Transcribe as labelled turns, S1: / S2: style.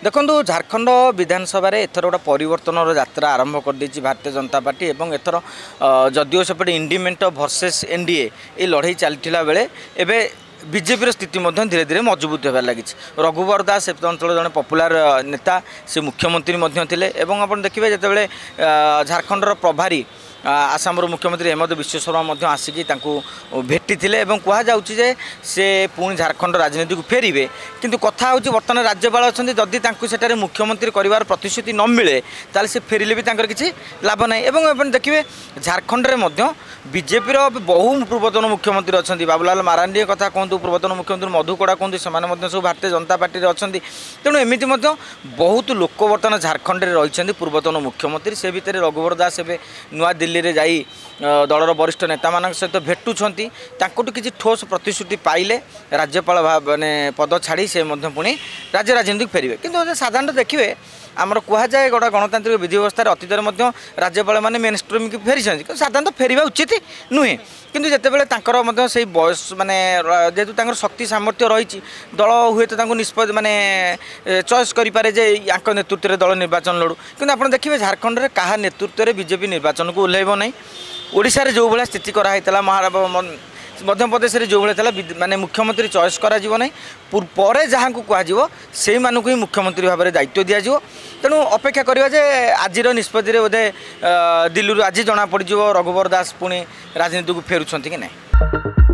S1: देखो झारखंड विधानसभा एथर गोटे परिवर्तन यात्रा आरंभ कर देछि भारतीय जनता पार्टी एवं एथर जदिओ सेपटे इंडिमेंट वर्सेस एनडीए ये लड़ाई चलता बेले एबे बीजेपी स्थिति धीरे धीरे मजबूत होबार लगी। रघुवर दास से अंचल जड़े पपुलार नेता से मुख्यमंत्री आप देखिए जिते झारखंडर प्रभारी आसाम मुख्यमंत्री हेमंत विश्व शर्मा आसिकी भेटी कहुचे से पुणी झारखंड राजनीति को फेरवे किंतु कथा हूँ बर्तमान राज्यपाल अच्छा जदि सेठारे मुख्यमंत्री कर प्रतिश्रुति न मिले ताल से फेरिले भी किसी लाभ ना। एवं देखिए झारखंड में बीजेपी बहु पूर्वतन मुख्यमंत्री अच्छा बाबूलाल मारांडी कथा कहतु पूर्वतन मुख्यमंत्री मधुकड़ा कहतु से सब भारतीय जनता पार्टी अच्छा तेणु एमती बहुत लोक बर्तमान झारखंड में रही पूर्वतन मुख्यमंत्री से भितर रघुवर दास नुआ दिल्ली रे जाई दलर वरिष्ठ नेता मान सहित भेटुंट किसी ठोस प्रतिश्रुति पाइले राज्यपाल माने पद छाड़ी से पुणी राज्य राजनीति फेरवे किंतु साधारण देखिए आमर कहुए गोटा गणतांत्रिक विधि व्यवस्था अतीत राज्यपाल मैंने मेन स्ट्रीम की फेरी साधारण फेरवा उचित नुहे किंतु जितेबाला से बयस माने जेहेतु शक्ति सामर्थ्य रही दल हुए तो निष्पत्ति माने चॉइस करें जे या नेतृत्व में दल निर्वाचन लड़ू किंतु आप देखिए झारखंड में क्या नेतृत्व में बीजेपी निर्वाचन को ओह्लैब ना। ओडिशा रे जो भाया स्थिति कराई मध्यप्रदेश में जो भाई माने मुख्यमंत्री चॉइस करा पर जहाँ को कह से मानक ही मुख्यमंत्री भाव में दायित्व दिज्व तेणु अपेक्षा करवा जे आज निष्पत्ति बोधे दिल्ली आज जना पड़ रघुवर दास पुणी राजनीति को फेरुंट कि नहीं।